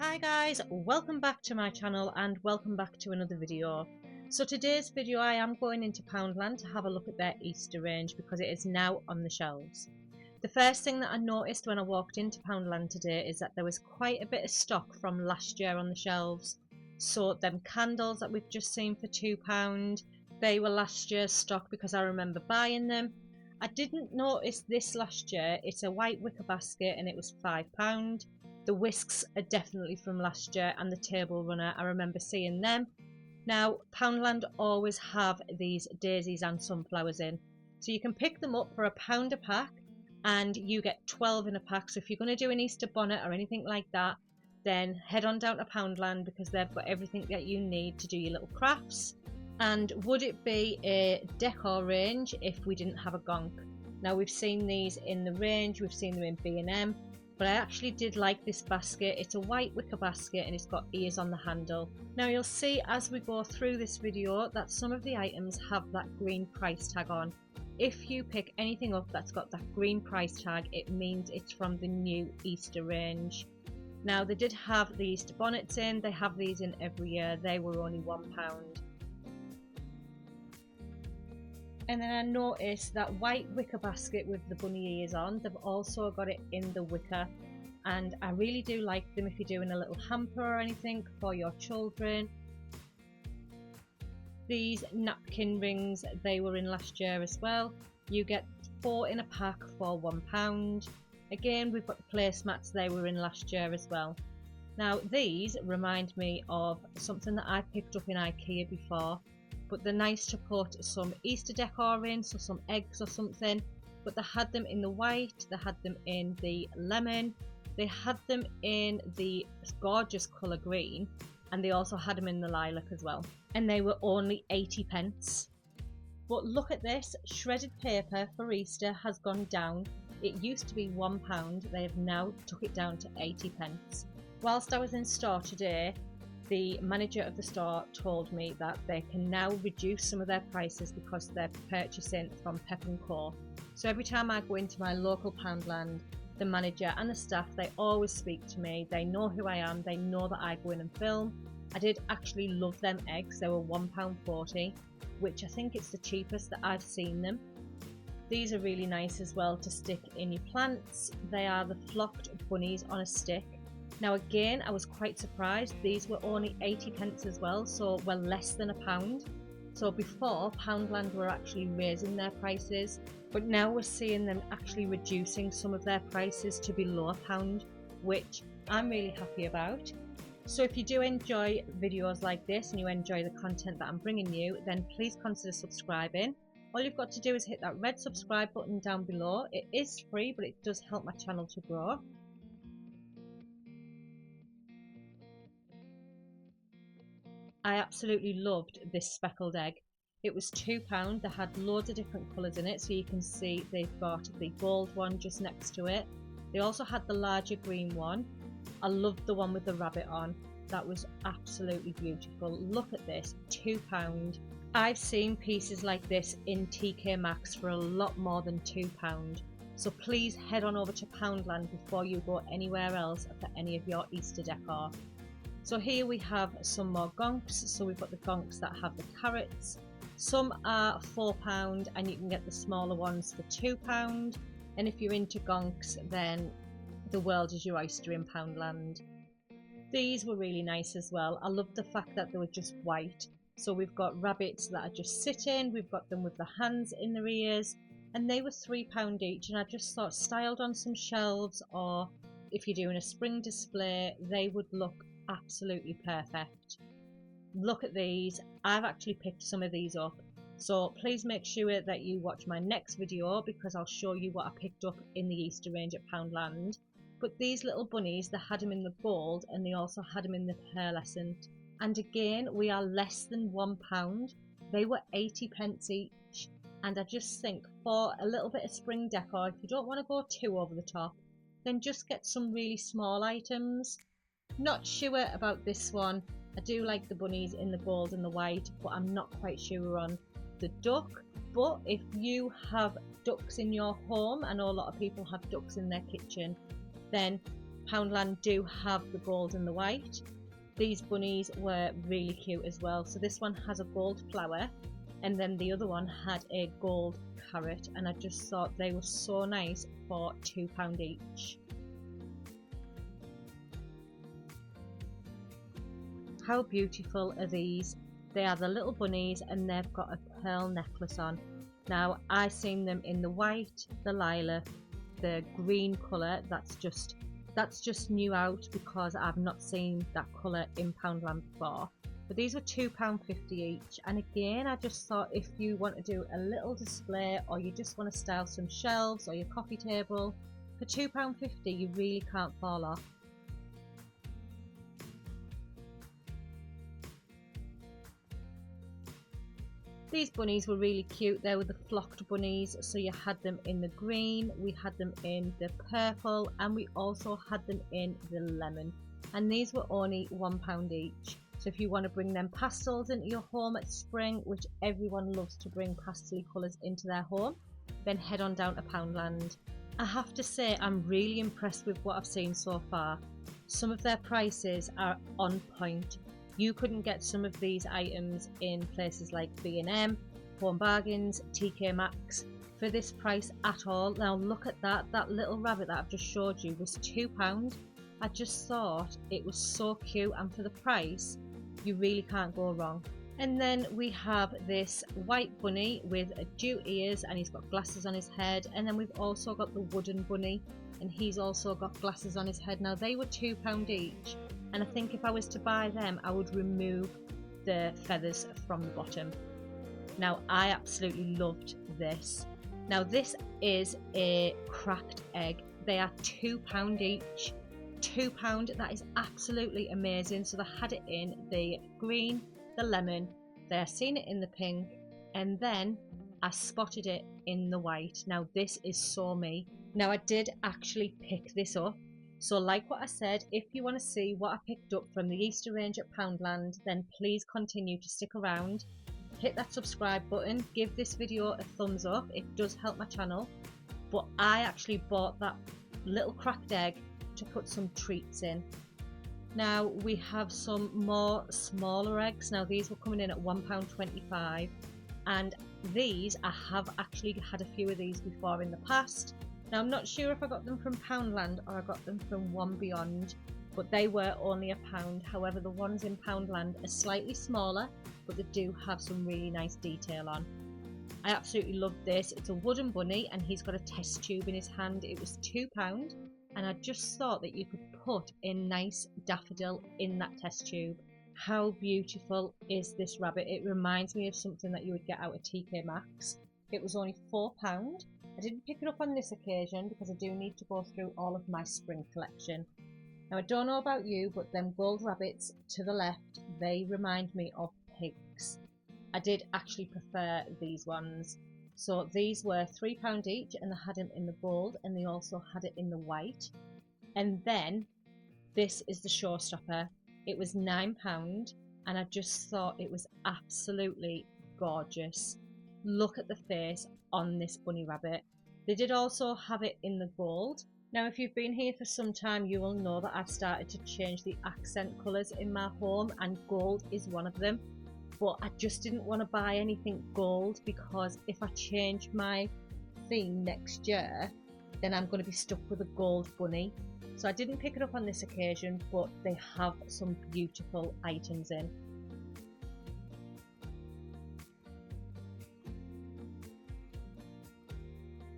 Hi guys, welcome back to my channel and welcome back to another video. So today's video I am going into Poundland to have a look at their Easter range because it is now on the shelves. The first thing that I noticed when I walked into Poundland today is that there was quite a bit of stock from last year on the shelves. So them candles that we've just seen for £2, they were last year's stock because I remember buying them. I didn't notice this last year. It's a white wicker basket and it was £5. The whisks are definitely from last year, and the table runner, I remember seeing them. Now, Poundland always have these daisies and sunflowers in, so you can pick them up for £1 a pack, and you get 12 in a pack. So if you're going to do an Easter bonnet or anything like that, then head on down to Poundland because they've got everything that you need to do your little crafts. And would it be a decor range if we didn't have a gonk? Now, we've seen these in the range, we've seen them in B&M. But I actually did like this basket. It's a white wicker basket and it's got ears on the handle. Now you'll see as we go through this video that some of the items have that green price tag on. If you pick anything up that's got that green price tag, it means it's from the new Easter range. Now they did have the Easter bonnets in, they have these in every year, they were only £1. And then I noticed that white wicker basket with the bunny ears on, they've also got it in the wicker. And I really do like them if you're doing a little hamper or anything for your children. These napkin rings, they were in last year as well. You get 4 in a pack for £1. Again, we've got the placemats, they were in last year as well. Now these remind me of something that I picked up in IKEA before. But they're nice to put some Easter decor in, so some eggs or something. But they had them in the white, they had them in the lemon, they had them in the gorgeous colour green, and they also had them in the lilac as well. And they were only 80p. But look at this, shredded paper for Easter has gone down. It used to be £1, they have now took it down to 80p. Whilst I was in store today, the manager of the store told me that they can now reduce some of their prices because they're purchasing from Pep & Co. So every time I go into my local Poundland, the manager and the staff, they always speak to me. They know who I am. They know that I go in and film. I did actually love them eggs. They were £1.40, which I think it's the cheapest that I've seen them. These are really nice as well to stick in your plants. They are the flocked bunnies on a stick. Now again, I was quite surprised, these were only 80p as well, so well less than £1. So before, Poundland were actually raising their prices, but now we're seeing them actually reducing some of their prices to below £1, which I'm really happy about. So if you do enjoy videos like this and you enjoy the content that I'm bringing you, then please consider subscribing. All you've got to do is hit that red subscribe button down below. It is free, but it does help my channel to grow. I absolutely loved this speckled egg. It was £2, they had loads of different colours in it, so you can see they've got the gold one just next to it. They also had the larger green one. I loved the one with the rabbit on, that was absolutely beautiful. Look at this, £2. I've seen pieces like this in TK Maxx for a lot more than £2. So please head on over to Poundland before you go anywhere else for any of your Easter decor. So here we have some more gonks. So we've got the gonks that have the carrots. Some are £4 and you can get the smaller ones for £2. And if you're into gonks, then the world is your oyster in Poundland. These were really nice as well. I love the fact that they were just white. So we've got rabbits that are just sitting. We've got them with the hands in their ears. And they were £3 each. And I just thought styled on some shelves, or if you're doing a spring display, they would look absolutely perfect. Look at these. I've actually picked some of these up, so please make sure that you watch my next video because I'll show you what I picked up in the Easter range at Poundland. But these little bunnies, they had them in the gold and they also had them in the pearlescent, and again we are less than £1. They were 80p each, and I just think for a little bit of spring decor, if you don't want to go too over the top, then just get some really small items. Not sure about this one. I do like the bunnies in the gold and the white, but I'm not quite sure on the duck. But if you have ducks in your home, I know a lot of people have ducks in their kitchen, then Poundland do have the gold and the white. These bunnies were really cute as well. So this one has a gold flower, and then the other one had a gold carrot, and I just thought they were so nice for £2 each. How beautiful are these? They are the little bunnies and they've got a pearl necklace on. Now I've seen them in the white, the lilac, the green colour. That's just new out because I've not seen that colour in Poundland before. But these were £2.50 each, and again I just thought if you want to do a little display or you just want to style some shelves or your coffee table, for £2.50 you really can't fall off. These bunnies were really cute. They were the flocked bunnies, so you had them in the green, we had them in the purple, and we also had them in the lemon, and these were only £1 each. So if you want to bring them pastels into your home at spring, which everyone loves to bring pastel colours into their home, then head on down to Poundland. I have to say I'm really impressed with what I've seen so far. Some of their prices are on point. You couldn't get some of these items in places like B&M, Home Bargains, TK Maxx for this price at all. Now look at that little rabbit that I've just showed you was £2. I just thought it was so cute, and for the price you really can't go wrong. And then we have this white bunny with dew ears, and he's got glasses on his head, and then we've also got the wooden bunny, and he's also got glasses on his head. Now they were £2 each, and I think if I was to buy them I would remove the feathers from the bottom. Now I absolutely loved this. Now this is a cracked egg. They are £2 each. £2, that is absolutely amazing. So they had it in the green, the lemon, they're seeing it in the pink, and then I spotted it in the white. Now this is so me. Now I did actually pick this up. So like what I said, if you want to see what I picked up from the Easter range at Poundland, then please continue to stick around. Hit that subscribe button, give this video a thumbs up, it does help my channel. But I actually bought that little cracked egg to put some treats in. Now we have some more smaller eggs. Now these were coming in at £1.25, and these, I have actually had a few of these before in the past. Now I'm not sure if I got them from Poundland or I got them from One Beyond, but they were only £1. However, the ones in Poundland are slightly smaller, but they do have some really nice detail on. I absolutely love this. It's a wooden bunny and he's got a test tube in his hand. It was £2, and I just thought that you could put a nice daffodil in that test tube. How beautiful is this rabbit? It reminds me of something that you would get out of TK Maxx. It was only £4. I didn't pick it up on this occasion because I do need to go through all of my spring collection. Now I don't know about you, but them gold rabbits to the left, they remind me of pigs. I did actually prefer these ones. So these were £3 each, and they had them in the gold and they also had it in the white. And then this is the showstopper. It was £9, and I just thought it was absolutely gorgeous. Look at the face on this bunny rabbit. They did also have it in the gold. Now if you've been here for some time, you will know that I've started to change the accent colours in my home, and gold is one of them. But I just didn't want to buy anything gold because if I change my theme next year, then I'm going to be stuck with a gold bunny. So I didn't pick it up on this occasion, but they have some beautiful items in.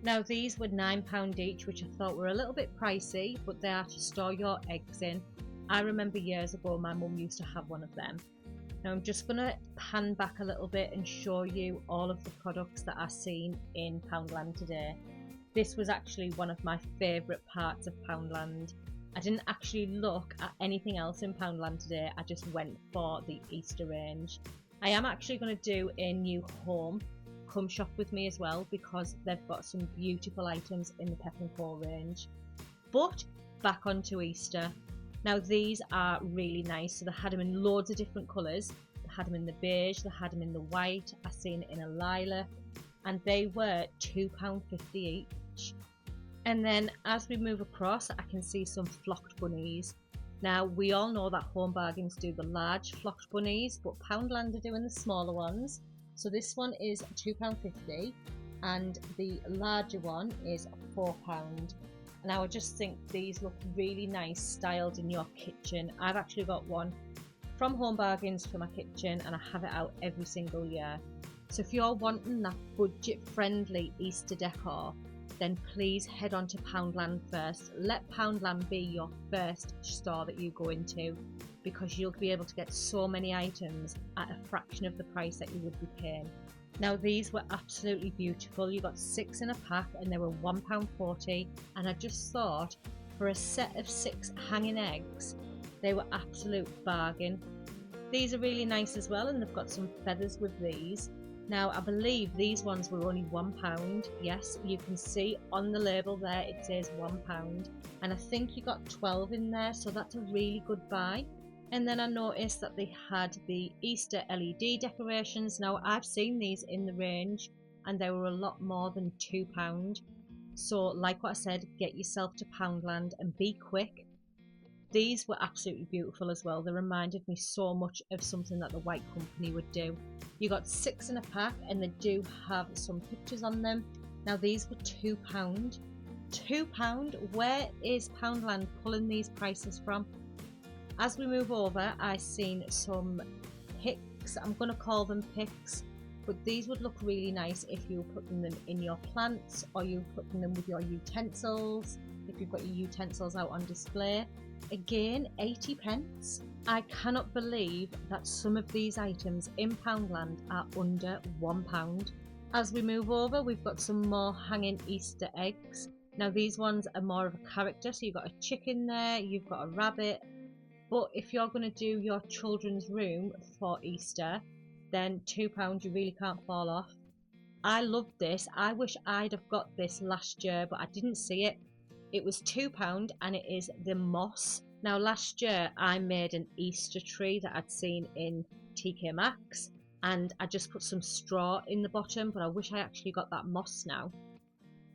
Now these were £9 each, which I thought were a little bit pricey, but they are to store your eggs in. I remember years ago my mum used to have one of them. Now I'm just going to pan back a little bit and show you all of the products that I've seen in Poundland today. This was actually one of my favourite parts of Poundland. I didn't actually look at anything else in Poundland today, I just went for the Easter range. I am actually going to do a new home. Come shop with me as well because they've got some beautiful items in the Pep & Co range. But back onto Easter. Now these are really nice. So they had them in loads of different colours. They had them in the beige, they had them in the white, I've seen it in a lilac, and they were £2.50 each. And then as we move across, I can see some flocked bunnies. Now we all know that Home Bargains do the large flocked bunnies, but Poundland are doing the smaller ones. So this one is £2.50 and the larger one is £4. Now I just think these look really nice styled in your kitchen. I've actually got one from Home Bargains for my kitchen and I have it out every single year. So if you're wanting that budget friendly Easter decor, then please head on to Poundland first. Let Poundland be your first store that you go into, because you'll be able to get so many items at a fraction of the price that you would be paying. Now these were absolutely beautiful. You got 6 in a pack and they were £1.40, and I just thought for a set of 6 hanging eggs they were absolute bargain. These are really nice as well, and they've got some feathers with these. Now I believe these ones were only £1. Yes, you can see on the label there it says £1, and I think you got 12 in there, so that's a really good buy. And then I noticed that they had the Easter LED decorations. Now I've seen these in the range and they were a lot more than £2. So like what I said, get yourself to Poundland and be quick. These were absolutely beautiful as well. They reminded me so much of something that the White Company would do. You got 6 in a pack and they do have some pictures on them. Now these were £2. £2? Where is Poundland pulling these prices from? As we move over, I've seen some picks. I'm going to call them picks, but these would look really nice if you were putting them in your plants, or you're putting them with your utensils, if you've got your utensils out on display. Again, 80p. I cannot believe that some of these items in Poundland are under £1. As we move over, we've got some more hanging Easter eggs. Now these ones are more of a character, so you've got a chicken there, you've got a rabbit. But if you're going to do your children's room for Easter, then £2 you really can't fall off. I loved this. I wish I'd have got this last year, but I didn't see it. It was £2 and it is the moss. Now last year I made an Easter tree that I'd seen in TK Maxx, and I just put some straw in the bottom, but I wish I actually got that moss now.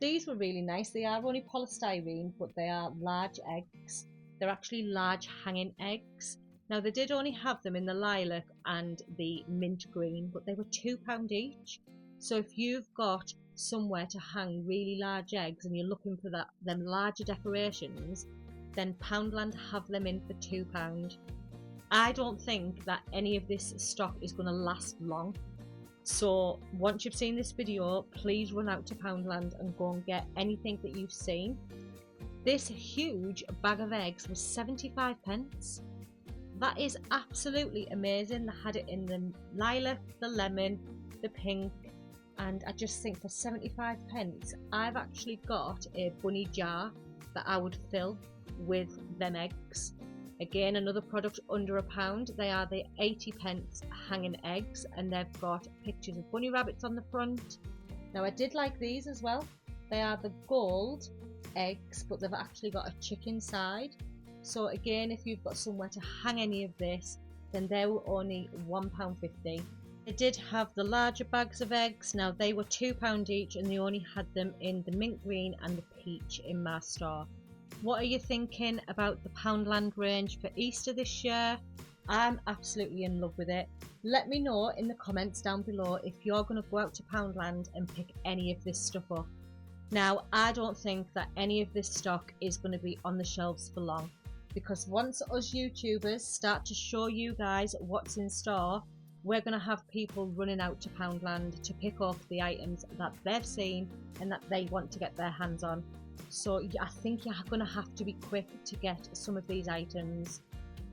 These were really nice. They are only polystyrene, but they are large eggs. They're actually large hanging eggs. Now they did only have them in the lilac and the mint green, but they were £2 each. So if you've got somewhere to hang really large eggs and you're looking for them larger decorations, then Poundland have them in for £2. I don't think that any of this stock is going to last long. So once you've seen this video, please run out to Poundland and go and get anything that you've seen. This huge bag of eggs was 75p. That is absolutely amazing. They had it in the lilac, the lemon, the pink, and I just think for 75p, I've actually got a bunny jar that I would fill with them eggs. Again, another product under £1. They are the 80p hanging eggs, and they've got pictures of bunny rabbits on the front. Now I did like these as well. They are the gold eggs, but they've actually got a chicken side. So again, if you've got somewhere to hang any of this, then they were only £1.50. They did have the larger bags of eggs. Now they were £2 each, and they only had them in the mint green and the peach in my store. What are you thinking about the Poundland range for Easter this year? I'm absolutely in love with it. Let me know in the comments down below if you're going to go out to Poundland and pick any of this stuff up. Now, I don't think that any of this stock is going to be on the shelves for long, because once us YouTubers start to show you guys what's in store, we're going to have people running out to Poundland to pick up the items that they've seen and that they want to get their hands on. So I think you're going to have to be quick to get some of these items.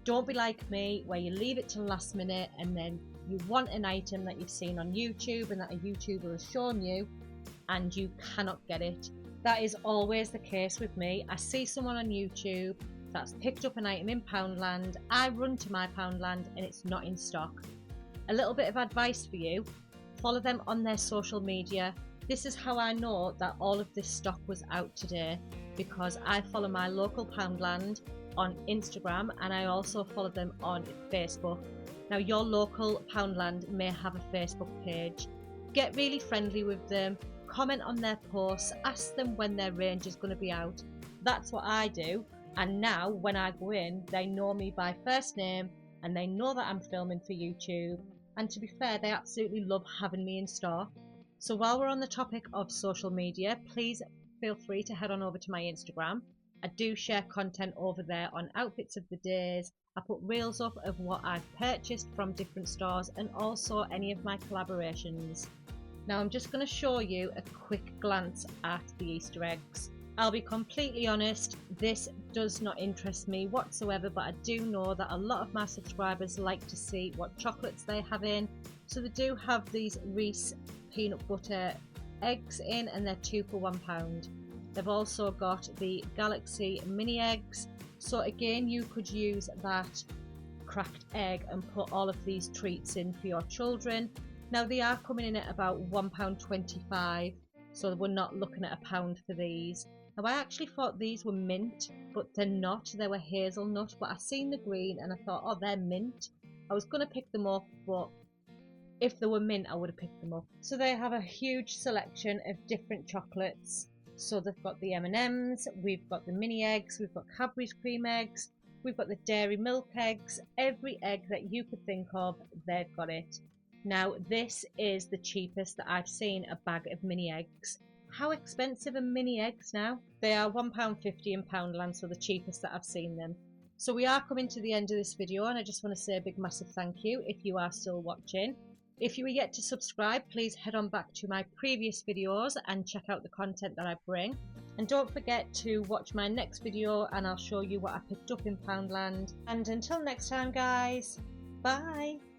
Don't be like me, where you leave it till last minute and then you want an item that you've seen on YouTube and that a YouTuber has shown you, and you cannot get it. That is always the case with me. I see someone on YouTube that's picked up an item in Poundland, I run to my Poundland and it's not in stock. A little bit of advice for you: follow them on their social media. This is how I know that all of this stock was out today, because I follow my local Poundland on Instagram and I also follow them on Facebook. Now your local Poundland may have a Facebook page. Get really friendly with them, comment on their posts, ask them when their range is going to be out. That's what I do, and now when I go in, they know me by first name and they know that I'm filming for YouTube, and to be fair, they absolutely love having me in store. So while we're on the topic of social media, please feel free to head on over to my Instagram. I do share content over there on outfits of the days. I put reels up of what I've purchased from different stores and also any of my collaborations. Now I'm just going to show you a quick glance at the Easter eggs. I'll be completely honest, this does not interest me whatsoever, but I do know that a lot of my subscribers like to see what chocolates they have in. So they do have these Reese peanut butter eggs in, and they're 2 for £1. They've also got the Galaxy mini eggs. So again, you could use that cracked egg and put all of these treats in for your children. Now they are coming in at about £1.25, so we're not looking at £1 for these. Now I actually thought these were mint, but they're not. They were hazelnut, but I seen the green and I thought, oh, they're mint. I was going to pick them up, but if they were mint, I would have picked them up. So they have a huge selection of different chocolates. So they've got the M&Ms, we've got the mini eggs, we've got Cadbury's cream eggs, we've got the dairy milk eggs. Every egg that you could think of, they've got it. Now this is the cheapest that I've seen a bag of mini eggs. How expensive are mini eggs now? They are £1.50 in Poundland, so the cheapest that I've seen them. So we are coming to the end of this video, and I just want to say a big massive thank you if you are still watching. If you are yet to subscribe, please head on back to my previous videos and check out the content that I bring. And don't forget to watch my next video and I'll show you what I picked up in Poundland. And until next time guys, bye!